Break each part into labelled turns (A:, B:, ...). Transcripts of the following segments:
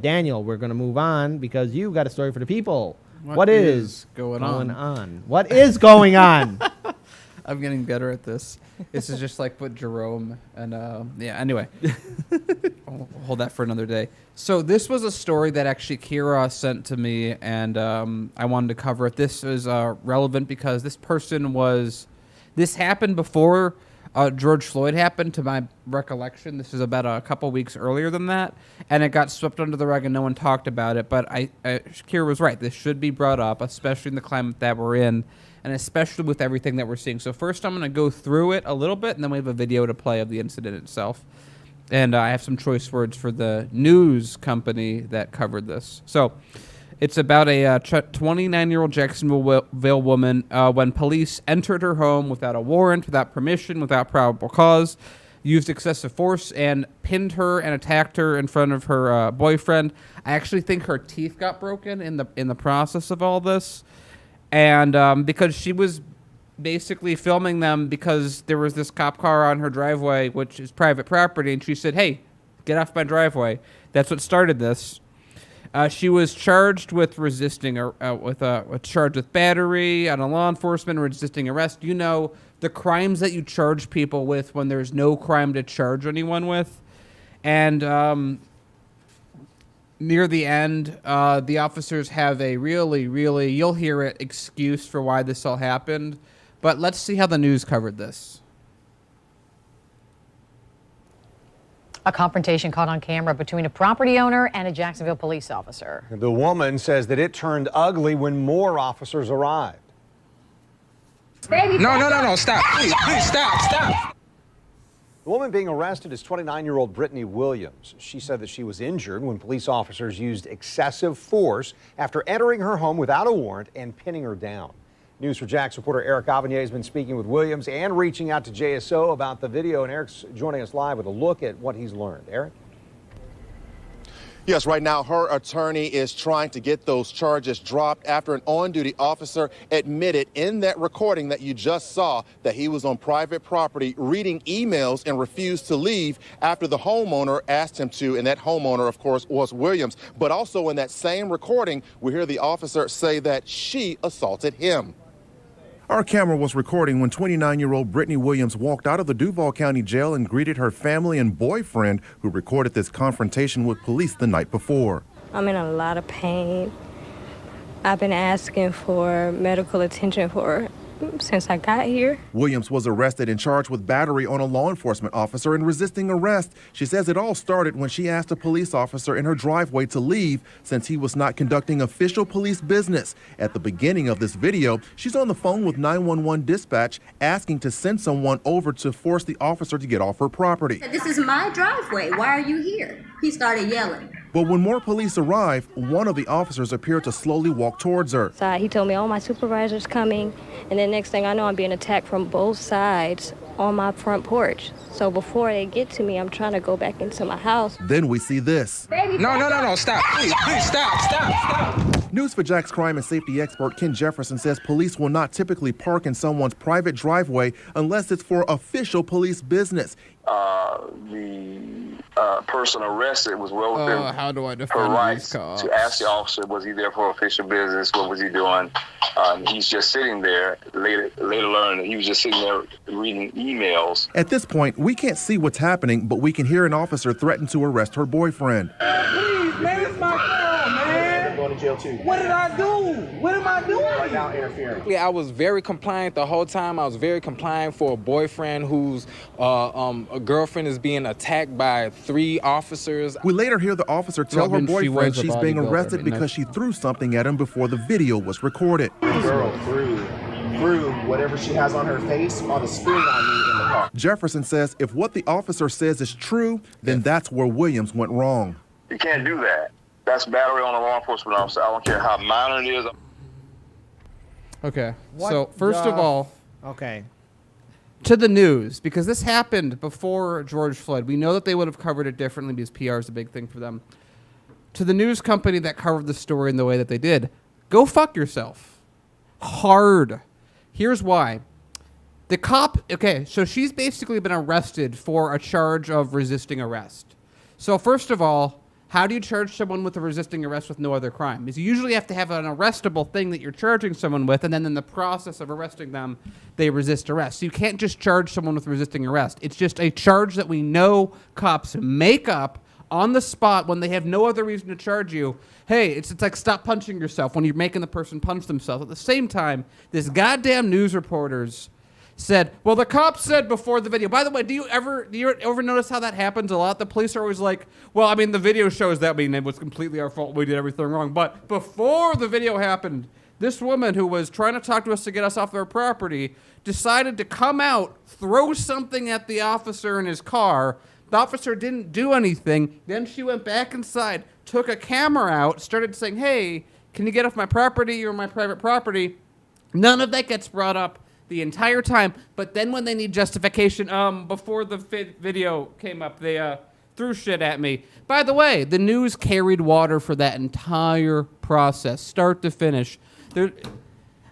A: Daniel, we're going to move on because you got a story for the people.
B: What is going on?
A: What is going on?
B: I'm getting better at this. This is just like what Jerome and yeah. Anyway, I'll hold that for another day. So this was a story that actually Kira sent to me, and I wanted to cover it. This is relevant because this person was. This happened before George Floyd happened, to my recollection. This is about a couple weeks earlier than that, and it got swept under the rug and no one talked about it. But Kira was right. This should be brought up, especially in the climate that we're in, and especially with everything that we're seeing. So first I'm going to go through it a little bit, and then we have a video to play of the incident itself. And I have some choice words for the news company that covered this. So it's about a 29-year-old Jacksonville woman when police entered her home without a warrant, without permission, without probable cause, used excessive force, and pinned her and attacked her in front of her boyfriend. I actually think her teeth got broken in the process of all this. And because she was basically filming them because there was this cop car on her driveway, which is private property, and she said, "Hey, get off my driveway." That's what started this. She was charged with resisting, charged with battery on a law enforcement, resisting arrest. You know, the crimes that you charge people with when there's no crime to charge anyone with. And near the end, the officers have a really, you'll hear it, excuse for why this all happened. But let's see how the news covered this.
C: A confrontation caught on camera between a property owner and a Jacksonville police officer.
D: The woman says that it turned ugly when more officers arrived.
E: No, stop. Please, stop.
D: The woman being arrested is 29-year-old Brittany Williams. She said that she was injured when police officers used excessive force after entering her home without a warrant and pinning her down. News4Jax reporter Eric Avanier has been speaking with Williams and reaching out to JSO about the video, and Eric's joining us live with a look at what he's learned. Eric?
F: Yes, right now her attorney is trying to get those charges dropped after an on-duty officer admitted in that recording that you just saw that he was on private property reading emails and refused to leave after the homeowner asked him to, and that homeowner, of course, was Williams. But also in that same recording, we hear the officer say that she assaulted him.
G: Our camera was recording when 29-year-old Brittany Williams walked out of the Duval County Jail and greeted her family and boyfriend, who recorded this confrontation with police the night before.
H: I'm in a lot of pain. I've been asking for medical attention since I got here.
G: Williams was arrested and charged with battery on a law enforcement officer and resisting arrest. She says it all started when she asked a police officer in her driveway to leave since he was not conducting official police business. At the beginning of this video, she's on the phone with 911 dispatch asking to send someone over to force the officer to get off her property.
I: "This is my driveway. Why are you here?" He started yelling.
G: But when more police arrived, one of the officers appeared to slowly walk towards her.
H: So he told me, "Oh, my supervisor's coming," and then next thing I know, I'm being attacked from both sides on my front porch. So before they get to me, I'm trying to go back into my house.
G: Then we see this.
E: No, stop. Please, stop.
G: News4Jax crime and safety expert Ken Jefferson says police will not typically park in someone's private driveway unless it's for official police business.
J: The person arrested was well within
B: how do I
J: her
B: defend
J: rights
B: these cops?
J: to ask the officer, was he there for official business? What was he doing? He's just sitting there. Later learned that he was just sitting there reading emails.
G: At this point, we can't see what's happening, but we can hear an officer threaten to arrest her boyfriend.
E: Please, man, it's my girl, man.
D: Going to jail too.
E: What did I do? What am I doing?
D: Right now, interfering.
K: I was very compliant the whole time. I was very compliant for a boyfriend whose a girlfriend is being attacked by 3 officers.
G: We later hear the officer tell her boyfriend she's being arrested because she threw something at him before the video was recorded.
D: The girl threw whatever she has on her face on the screen on me in the car.
G: Jefferson says if what the officer says is true, then that's where Williams went wrong.
J: You can't do that. That's battery on a law enforcement officer. I don't care how minor it is.
B: Okay, so first of all,
A: okay,
B: to the news, because this happened before George Floyd. We know that they would have covered it differently because PR is a big thing for them. To the news company that covered the story in the way that they did, go fuck yourself. Hard. Here's why. The cop, okay, so she's basically been arrested for a charge of resisting arrest. So first of all, How do you charge someone with a resisting arrest with no other crime? Is you usually have to have an arrestable thing that you're charging someone with, and then in the process of arresting them, they resist arrest. So you can't just charge someone with resisting arrest. It's just a charge that we know cops make up on the spot when they have no other reason to charge you. Hey, it's like stop punching yourself when you're making the person punch themselves. At the same time, this goddamn news reporters said, well, the cops said before the video. By the way, do you ever notice how that happens a lot? The police are always like, well, I mean, the video shows that. I mean, it was completely our fault. We did everything wrong. But before the video happened, this woman who was trying to talk to us to get us off their property decided to come out, throw something at the officer in his car. The officer didn't do anything. Then she went back inside, took a camera out, started saying, hey, can you get off my property? You're my private property. None of that gets brought up the entire time. But then when they need justification, before the video came up, they threw shit at me. By the way, the news carried water for that entire process, start to finish.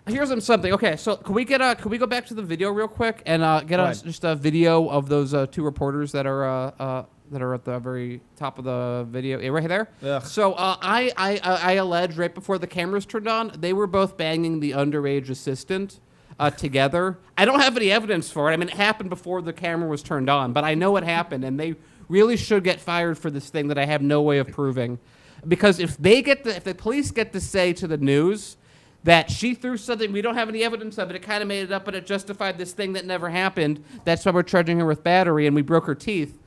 B: Here's something. Okay, so can we go back to the video real quick and get us just a video of those two reporters that are at the very top of the video, right there.
A: Ugh.
B: So I allege right before the cameras turned on, they were both banging the underage assistant together. I don't have any evidence for it. I mean, it happened before the camera was turned on, but I know it happened, and they really should get fired for this thing that I have no way of proving. Because if the police get to say to the news that she threw something, we don't have any evidence of it, it kind of made it up, but it justified this thing that never happened, that's why we're charging her with battery and we broke her teeth,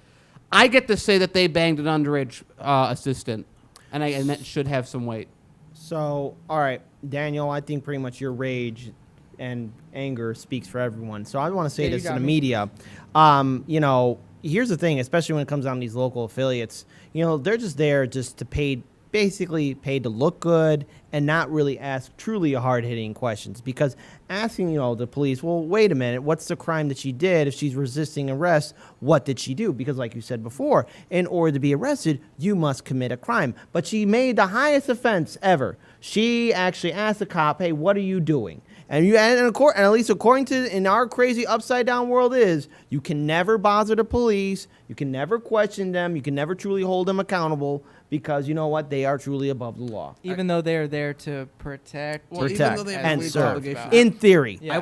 B: I get to say that they banged an underage assistant, and that should have some weight.
A: So, all right, Daniel, I think pretty much your rage and anger speaks for everyone. So I want to say this to the media. You know, here's the thing, especially when it comes down to these local affiliates, you know, they're just there just to basically paid to look good and not really ask truly hard-hitting questions. Because asking, you know, the police, well, wait a minute, what's the crime that she did? If she's resisting arrest, what did she do? Because like you said before, in order to be arrested, you must commit a crime. But she made the highest offense ever. She actually asked the cop, hey, what are you doing? And at least according to in our crazy upside down world is, you can never bother the police, you can never question them, you can never truly hold them accountable, because you know what, they are truly above the law.
L: Even though they are there to protect,
A: and serve. In theory.
L: Yeah.
B: I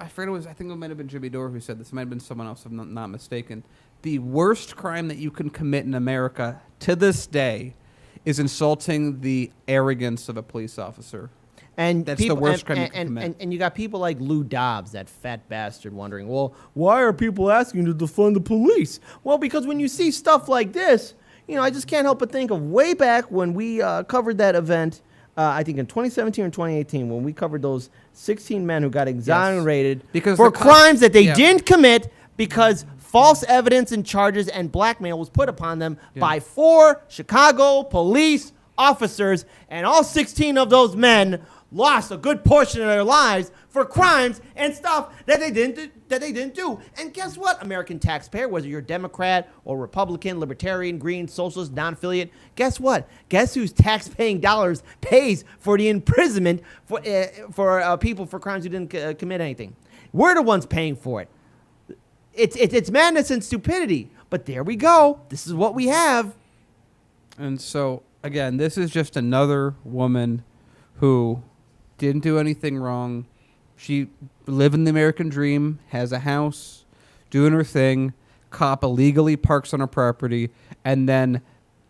B: forget I think it might have been Jimmy Dore who said this. It might have been someone else, if I'm not mistaken. The worst crime that you can commit in America to this day is insulting the arrogance of a police officer.
A: And
B: that's the worst crime you can commit.
A: And you got people like Lou Dobbs, that fat bastard, wondering, well, why are people asking to defund the police? Well, because when you see stuff like this, you know, I just can't help but think of way back when we covered that event, I think in 2017 or 2018, when we covered those 16 men who got exonerated for crimes that they didn't commit because false evidence and charges and blackmail was put upon them by 4 Chicago police officers, and all 16 of those men lost a good portion of their lives for crimes and stuff that they didn't do. And guess what, American taxpayer, whether you're Democrat or Republican, Libertarian, Green, Socialist, non-affiliate, guess what? Guess whose tax-paying dollars pays for the imprisonment for people for crimes who didn't commit anything? We're the ones paying for it. It's madness and stupidity. But there we go. This is what we have.
B: And so, again, this is just another woman who didn't do anything wrong. She lived in the American dream, has a house, doing her thing. Cop illegally parks on her property, and then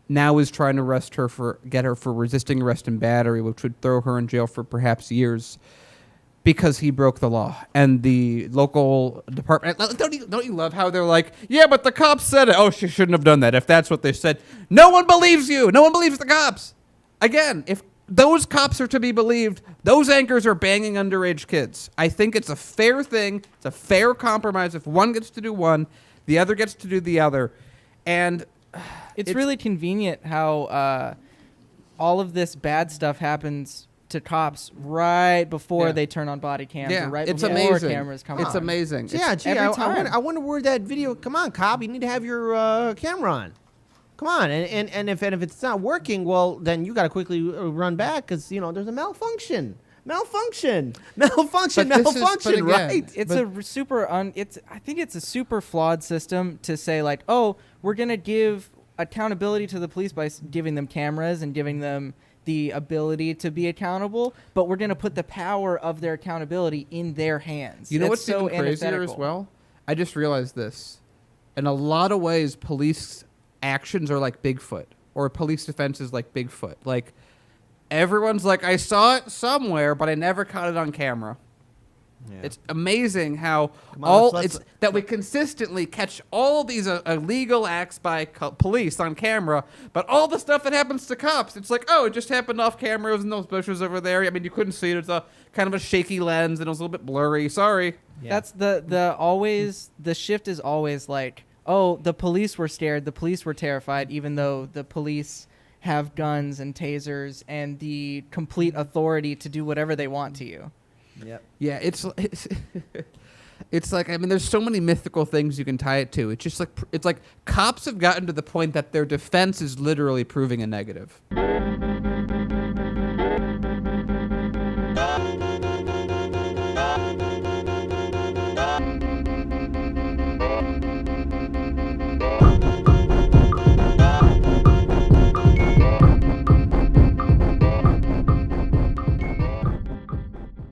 B: now is trying to get her for resisting arrest and battery, which would throw her in jail for perhaps years, because he broke the law. And the local department, don't you love how they're like, yeah, but the cops said it. Oh, she shouldn't have done that. If that's what they said, no one believes you. No one believes the cops. Again, if those cops are to be believed, those anchors are banging underage kids. I think it's a fair thing. It's a fair compromise. If one gets to do one, the other gets to do the other. And
L: it's really convenient how all of this bad stuff happens to cops right before they turn on body cams or right before cameras come on.
B: It's amazing.
A: Yeah, gee, I wonder where that video. Come on, cop, you need to have your camera on. Come on, and if it's not working, well, then you got to quickly run back because you know there's a malfunction, right?
L: It's I think it's a super flawed system to say like, oh, we're gonna give accountability to the police by giving them cameras and giving them the ability to be accountable, but we're going to put the power of their accountability in their hands.
B: You know
L: That's
B: what's
L: so
B: even crazier as
L: antithetical.
B: well? I just realized this. In a lot of ways, police actions are like Bigfoot, or police defense is like Bigfoot. Like, everyone's like, I saw it somewhere, but I never caught it on camera. Yeah. It's amazing how that we consistently catch all these illegal acts by police on camera, but all the stuff that happens to cops, it's like, oh, it just happened off camera. It was in those bushes over there. I mean, you couldn't see it. It's a kind of a shaky lens, and it was a little bit blurry. Sorry.
L: Yeah. That's the shift is always like, oh, the police were scared, the police were terrified, even though the police have guns and tasers and the complete authority to do whatever they want to you.
A: Yep.
B: Yeah, it's like, I mean, there's so many mythical things you can tie it to. It's just like, it's like cops have gotten to the point that their defense is literally proving a negative.